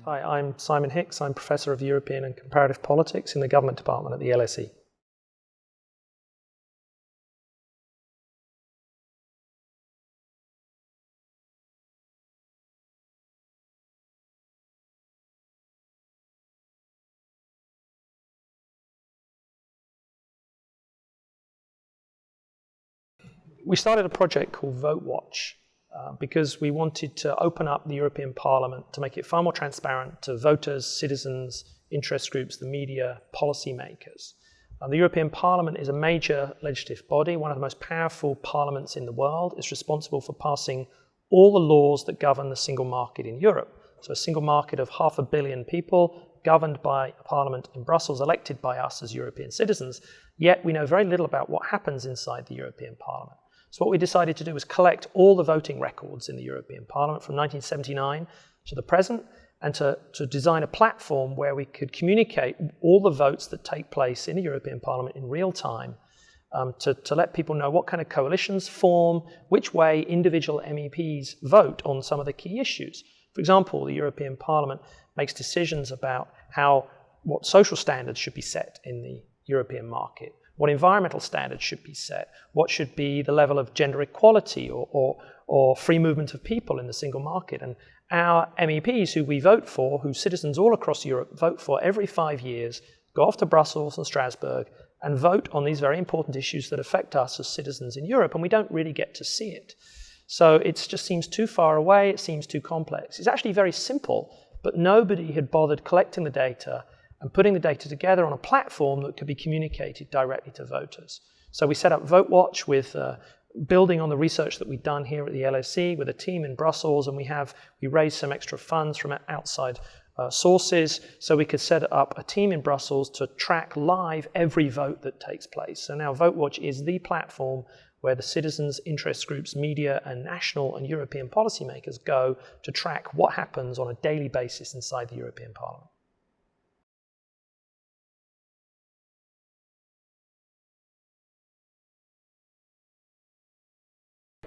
Hi, I'm Simon Hix. I'm Professor of European and Comparative Politics in the Government Department at the LSE. We started a project called VoteWatch because we wanted to open up the European Parliament to make it far more transparent to voters, citizens, interest groups, the media, policymakers. The European Parliament is a major legislative body, one of the most powerful parliaments in the world. It's responsible for passing all the laws that govern the single market in Europe. So a single market of 500 million people governed by a parliament in Brussels, elected by us as European citizens, yet we know very little about what happens inside the European Parliament. So what we decided to do was collect all the voting records in the European Parliament from 1979 to the present, and to design a platform where we could communicate all the votes that take place in the European Parliament in real time, to let people know what kind of coalitions form, which way individual MEPs vote on some of the key issues. For example, the European Parliament makes decisions about what social standards should be set in the European market, what environmental standards should be set, what should be the level of gender equality or free movement of people in the single market. And our MEPs who we vote for, who citizens all across Europe vote for every 5 years, go off to Brussels and Strasbourg and vote on these very important issues that affect us as citizens in Europe, and we don't really get to see it. So it just seems too far away, it seems too complex. It's actually very simple, but nobody had bothered collecting the data and putting the data together on a platform that could be communicated directly to voters. So we set up VoteWatch with building on the research that we've done here at the LSE with a team in Brussels, and we raised some extra funds from outside sources so we could set up a team in Brussels to track live every vote that takes place. So now VoteWatch is the platform where the citizens, interest groups, media, and national and European policymakers go to track what happens on a daily basis inside the European Parliament.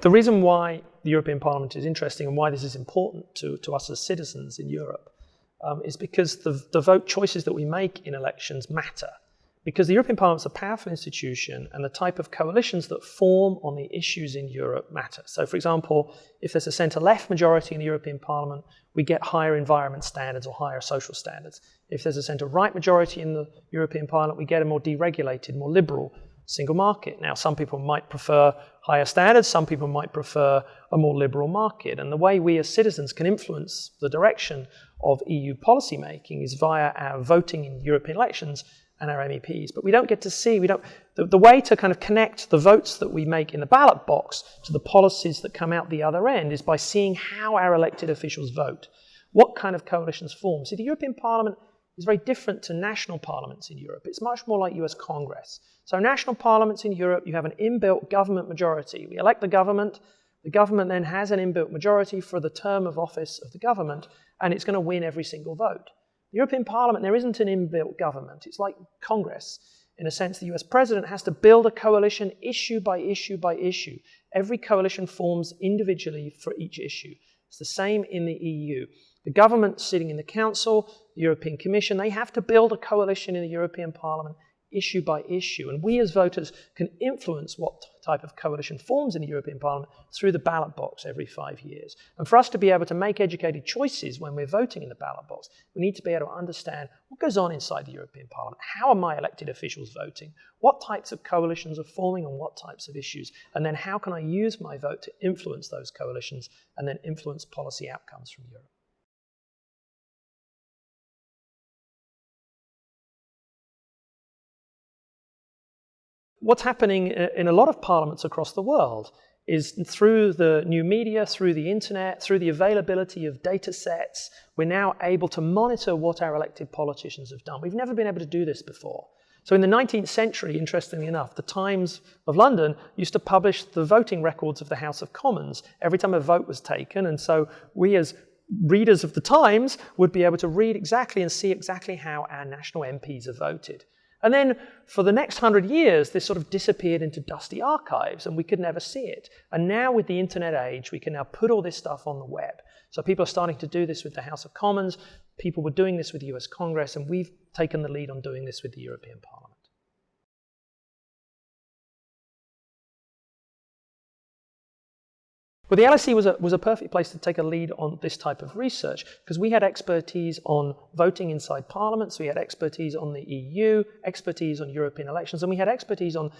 The reason why the European Parliament is interesting and why this is important to us as citizens in Europe is because the vote choices that we make in elections matter. Because the European Parliament is a powerful institution and the type of coalitions that form on the issues in Europe matter. So, for example, if there's a centre-left majority in the European Parliament, we get higher environment standards or higher social standards. If there's a centre-right majority in the European Parliament, we get a more deregulated, more liberal single market. Now, some people might prefer higher standards, some people might prefer a more liberal market. And the way we as citizens can influence the direction of EU policy making is via our voting in European elections and our MEPs. But we don't get to see, the way to kind of connect the votes that we make in the ballot box to the policies that come out the other end is by seeing how our elected officials vote, what kind of coalitions form. See, the European Parliament is very different to national parliaments in Europe. It's much more like US Congress. So national parliaments in Europe, you have an inbuilt government majority. We elect the government then has an inbuilt majority for the term of office of the government, and it's going to win every single vote. The European Parliament, there isn't an inbuilt government. It's like Congress. In a sense, the US president has to build a coalition issue by issue by issue. Every coalition forms individually for each issue. It's the same in the EU. The government sitting in the Council, the European Commission, they have to build a coalition in the European Parliament issue by issue. And we as voters can influence what type of coalition forms in the European Parliament through the ballot box every 5 years. And for us to be able to make educated choices when we're voting in the ballot box, we need to be able to understand what goes on inside the European Parliament. How are my elected officials voting? What types of coalitions are forming on what types of issues? And then how can I use my vote to influence those coalitions and then influence policy outcomes from Europe? What's happening in a lot of parliaments across the world is through the new media, through the internet, through the availability of data sets, we're now able to monitor what our elected politicians have done. We've never been able to do this before. So in the 19th century, interestingly enough, the Times of London used to publish the voting records of the House of Commons every time a vote was taken. And so we as readers of the Times would be able to read exactly and see exactly how our national MPs have voted. And then for the next 100 years, this sort of disappeared into dusty archives and we could never see it. And now with the internet age, we can now put all this stuff on the web. So people are starting to do this with the House of Commons. People were doing this with the US Congress, and we've taken the lead on doing this with the European Parliament. Well, the LSE was a perfect place to take a lead on this type of research because we had expertise on voting inside parliaments, we had expertise on the EU, expertise on European elections, and we had expertise on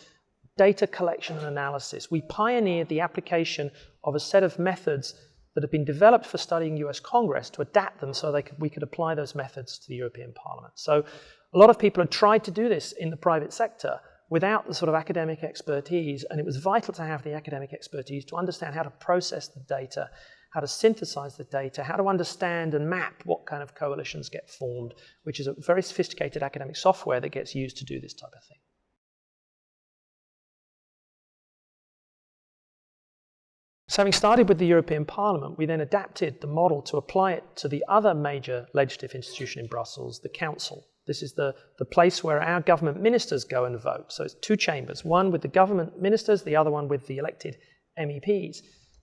data collection and analysis. We pioneered the application of a set of methods that had been developed for studying US Congress to adapt them so we could apply those methods to the European Parliament. So a lot of people had tried to do this in the private sector without the sort of academic expertise, and it was vital to have the academic expertise to understand how to process the data, how to synthesize the data, how to understand and map what kind of coalitions get formed, which is a very sophisticated academic software that gets used to do this type of thing. So having started with the European Parliament, we then adapted the model to apply it to the other major legislative institution in Brussels, the Council. This is the place where our government ministers go and vote. So it's two chambers, one with the government ministers, the other one with the elected MEPs.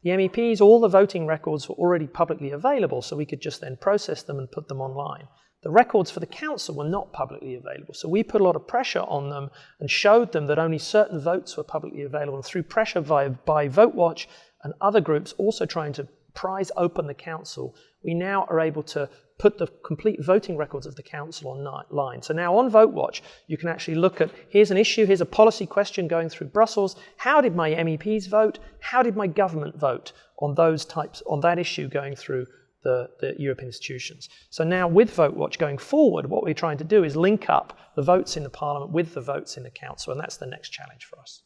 The MEPs, all the voting records were already publicly available, so we could just then process them and put them online. The records for the council were not publicly available, so we put a lot of pressure on them and showed them that only certain votes were publicly available. And through pressure by VoteWatch and other groups also trying to prise open the council, we now are able to put the complete voting records of the council online. So now on VoteWatch, you can actually look at, here's an issue, here's a policy question going through Brussels. How did my MEPs vote? How did my government vote on that issue going through the European institutions? So now with VoteWatch going forward, what we're trying to do is link up the votes in the Parliament with the votes in the Council, and that's the next challenge for us.